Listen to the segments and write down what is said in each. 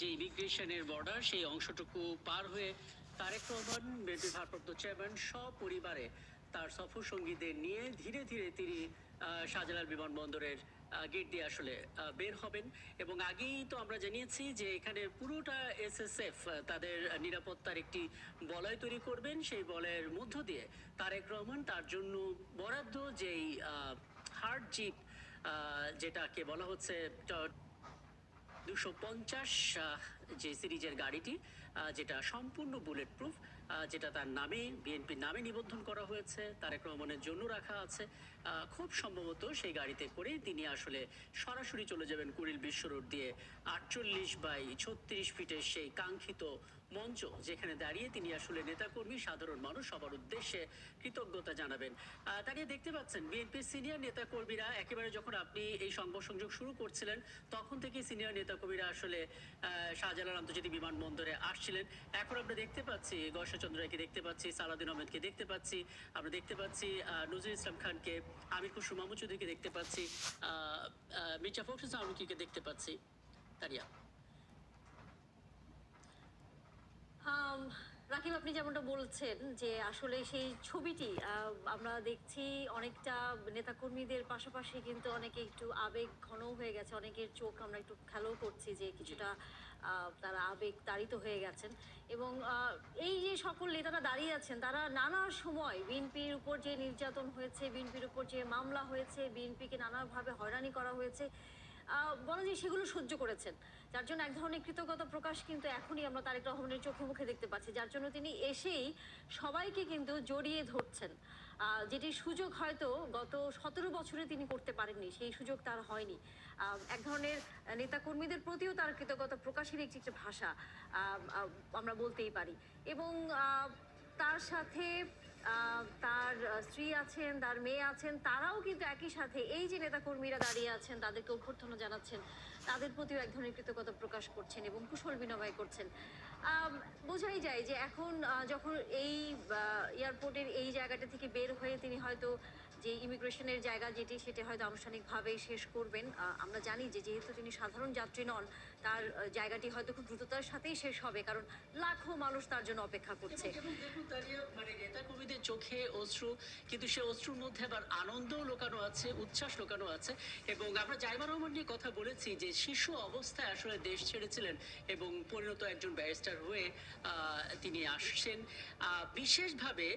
যে ইমিগ্রেশনের বর্ডার সেই অংশটুকু পার হয়ে তারেক রহমান বিএনপির ভারপ্রাপ্ত চেয়ারম্যান সপরিবারে তার সফর সঙ্গীদের নিয়ে ধীরে ধীরে তিনি শাহজালাল বিমানবন্দরের গেট দিয়ে আসলে বের হবেন। এবং আগেই তো আমরা জানিয়েছি যে এখানে পুরোটা এসএসএফ তাদের নিরাপত্তার একটি বলয় তৈরি করবেন। সেই বলয়ের মধ্য দিয়ে তারেক রহমান তার জন্য বরাদ্দ যেই হার্ড জিপ, যেটাকে বলা হচ্ছে 250 যে সিরিজের গাড়িটি, যেটা সম্পূর্ণ বুলেট প্রুফ, যেটা তার নামে বিএনপির নামে নিবন্ধন করা হয়েছে, তারেক রহমানের জন্য রাখা আছে। খুব সম্ভবত সেই গাড়িতে করে তিনি আসলে সরাসরি চলে যাবেন কুড়িল বিশ্ব রোড দিয়ে 48 বাই 36 ফিটের সেই কাঙ্ক্ষিত মঞ্চ, যেখানে দাঁড়িয়ে তিনি আসলে নেতাকর্মী সাধারণ মানুষ সবার উদ্দেশ্যে কৃতজ্ঞতা জানাবেন। দাঁড়িয়ে দেখতে পাচ্ছেন বিএনপির সিনিয়র নেতাকর্মীরা একেবারে যখন আপনি এই সংবাদ সংযোগ শুরু করছিলেন তখন থেকেই সিনিয়র নেতাকর্মীরা আসলে শাহজালাল আন্তর্জাতিক বিমানবন্দরে আসছিলেন। এখন আমরা দেখতে পাচ্ছি গর্ষচন্দ্র রায়কে দেখতে পাচ্ছি, সালাউদ্দিন আহমেদকে দেখতে পাচ্ছি, আমরা দেখতে পাচ্ছি নজরুল ইসলাম খানকে, আমির খুসরো মাহমুদ চৌধুরীকে দেখতে পাচ্ছি, মির্জা ফখরুল ইসলাম আলমগীরকে দেখতে পাচ্ছি। তারিয়া। রাকিব, আপনি যেমনটা বলছেন যে আসলে সেই ছবিটি আমরা দেখছি অনেকটা নেতাকর্মীদের পাশাপাশি কিন্তু অনেকে একটু আবেগ ঘন হয়ে গেছে, অনেকের চোখ আমরা একটু খেয়ালও করছি যে কিছুটা তারা আবেগ তাড়িত হয়ে গেছেন। এবং এই যে সকল নেতারা দাঁড়িয়ে আছেন তারা নানা সময় বিএনপির উপর যে নির্যাতন হয়েছে, বিএনপির উপর যে মামলা হয়েছে, বিএনপিকে নানাভাবে হয়রানি করা হয়েছে, বলা যায় সেগুলো সহ্য করেছেন, যার জন্য এক ধরনের কৃতজ্ঞতা প্রকাশ কিন্তু এখনই আমরা তারেক রহমানের চোখে মুখে দেখতে পাচ্ছি, যার জন্য তিনি এসেই সবাইকে কিন্তু জড়িয়ে ধরছেন। যেটির সুযোগ হয়তো গত 17 বছরে তিনি করতে পারেননি, সেই সুযোগ তার হয়নি। এক ধরনের নেতাকর্মীদের প্রতিও তার কৃতজ্ঞতা প্রকাশের একটি একটা ভাষা আমরা বলতেই পারি। এবং তার সাথে তার স্ত্রী আছেন, তার মেয়ে আছেন, তারাও কিন্তু একই সাথে এই যে নেতাকর্মীরা দাঁড়িয়ে আছেন তাদেরকে অভ্যর্থনা জানাচ্ছেন, তাদের প্রতিও এক ধরনের কৃতজ্ঞতা প্রকাশ করছেন এবং কুশল বিনিময় করছেন। বোঝাই যায় যে এখন যখন এই এয়ারপোর্টের এই জায়গাটা থেকে বের হয়ে তিনি হয়তো যে ইমিগ্রেশনের জায়গা যেটি সেটা হয়তো আনুষ্ঠানিকভাবে শেষ করবেন। আমরা জানি যে যেহেতু তিনি সাধারণ যাত্রী নন, তার জায়গাটি হয়তো খুব দ্রুততার সাথেই শেষ হবে, কারণ লাখো মানুষ তার জন্য অপেক্ষা করছে। দেখুন তারিয়া, মানে নেতাকর্মীদের চোখে অশ্রু, কিন্তু সে অশ্রুর মধ্যে আবার আনন্দও লুকানো আছে, উচ্ছ্বাস লুকানো আছে। এবং আমরা জাইমা রহমান নিয়ে কথা বলেছি যে শিশু অবস্থায় আসলে দেশ ছেড়েছিলেন এবং পরিণত একজন ব্যারিস্টার হয়ে তিনি আসছেন। বিশেষভাবে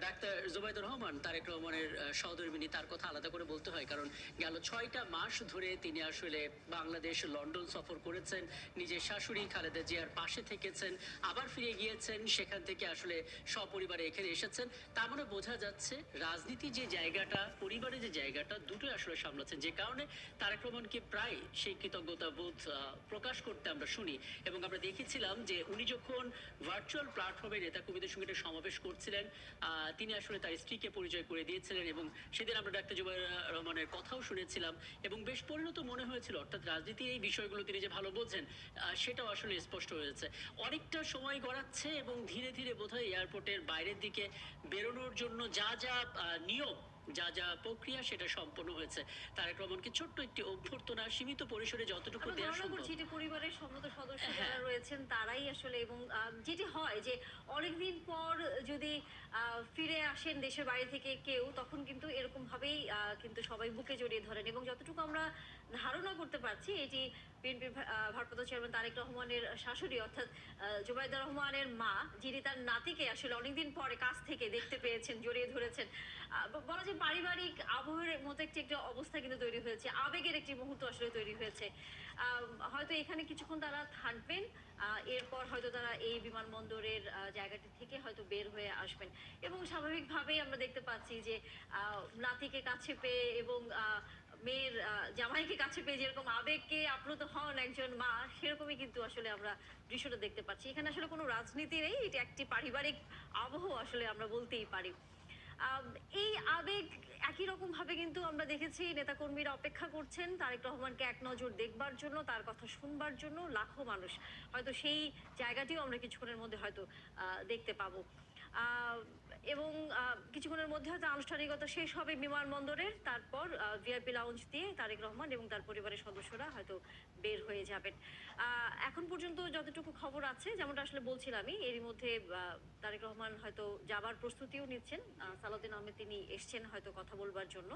ডাক্তার জুবাইদুর রহমান, তারেক রহমানের সহধর্মিনী, তার কথা আলাদা করে বলতে হয়, কারণ গেল 6টা মাস ধরে তিনি আসলে বাংলাদেশ, লন্ডন সফর করেছেন, নিজের শাশুড়ি খালেদা জিয়ার পাশে থেকেছেন, আবার ফিরে গিয়েছেন, সেখান থেকে আসলে সপরিবারে এখানে এসেছেন। তার মানে বোঝা যাচ্ছে রাজনীতি যে জায়গাটা, পরিবারের যে জায়গাটা, দুটোই আসলে সামলাচ্ছেন, যে কারণে তারেক রহমানকে প্রায় সেই কৃতজ্ঞতা বোধ প্রকাশ করতে আমরা শুনি। এবং আমরা দেখেছিলাম যে উনি যখন ভার্চুয়াল প্ল্যাটফর্মে নেতাকর্মীদের সঙ্গে একটা সমাবেশ করছিলেন, তিনি আসলে তার স্ত্রীকে পরিচয় করে দিয়েছিলেন এবং সেদিন আমরা ডাক্তার জুবাইর রহমানের কথাও শুনেছিলাম এবং বেশ পরিণত মনে হয়েছিল। অর্থাৎ রাজনীতি এই বিষয়গুলো তিনি যে ভালো বোঝেন সেটাও আসলে স্পষ্ট হয়েছে। অনেকটা সময় গড়াচ্ছে এবং ধীরে ধীরে বোধহয় এয়ারপোর্টের বাইরের দিকে বেরোনোর জন্য যা যা নিয়ম, যা যা প্রক্রিয়া, সেটা সম্পন্ন হয়েছে। তারেক রহমানকে ছোট্ট একটি অভ্যর্থনা সীমিত পরিসরে যতটুকু দেওয়া সম্ভব। করছি যে পরিবারের সমস্ত সদস্য যারা রয়েছেন তারাই আসলে, এবং যেটি হয় যে অনেকদিন পর যদি ফিরে আসেন দেশের বাইরে থেকে কেউ, তখন কিন্তু এরকম ভাবেই কিন্তু সবাই বুকে জড়িয়ে ধরেন। এবং যতটুকু আমরা ধারণা করতে পারছি, এটি বিএনপির ভারপ্রাপ্ত চেয়ারম্যান তারেক রহমানের শাশুড়ি অর্থাৎ জুবাইদা রহমানের মা, যিনি তার নাতিকে আসলে অনেকদিন পরে কাছ থেকে দেখতে পেয়েছেন, জড়িয়ে ধরেছেন। বলা যায় পারিবারিক আবহের মতো একটি একটা অবস্থা কিন্তু তৈরি হয়েছে, আবেগের একটি মুহূর্ত আসলে তৈরি হয়েছে। হয়তো এখানে কিছুক্ষণ তারা থাকবেন, এরপর হয়তো তারা এই বিমানবন্দরের জায়গাটি থেকে হয়তো বের হয়ে আসবেন। এবং স্বাভাবিকভাবেই আমরা দেখতে পাচ্ছি যে নাতিকে কাছে পেয়ে এবং মেয়ের জামাইকে কাছে পেয়ে যেরকম আবেগকে আপ্লুত হন একজন মা, সেরকমই কিন্তু আসলে আমরা দৃশ্যটা দেখতে পাচ্ছি। এখানে আসলে কোনো রাজনীতি নেই, এটা একটি পারিবারিক আবহ আসলে আমরা বলতেই পারি। এই আবেগ একই রকম ভাবে কিন্তু আমরা দেখেছি নেতাকর্মীরা অপেক্ষা করছেন তারেক রহমানকে এক নজর দেখবার জন্য, তার কথা শুনবার জন্য লাখো মানুষ। হয়তো সেই জায়গাটিও আমরা কিছুক্ষণের মধ্যে হয়তো দেখতে পাবো। আহ, এবং কিছুক্ষণের মধ্যে হয়তো আনুষ্ঠানিকতা শেষ হবে বিমানবন্দরের, তারপর ভিআইপি লাউঞ্জ দিয়ে তারেক রহমান এবং তার পরিবারের সদস্যরা হয়তো বের হয়ে যাবেন। এখন পর্যন্ত যতটুকু খবর আছে, যেমনটা আসলে বলছিলামই, এরই মধ্যে তারেক রহমান হয়তো যাবার প্রস্তুতিও নিচ্ছেন। সালাউদ্দিন আহমেদ তিনি এসছেন হয়তো কথা বলবার জন্য।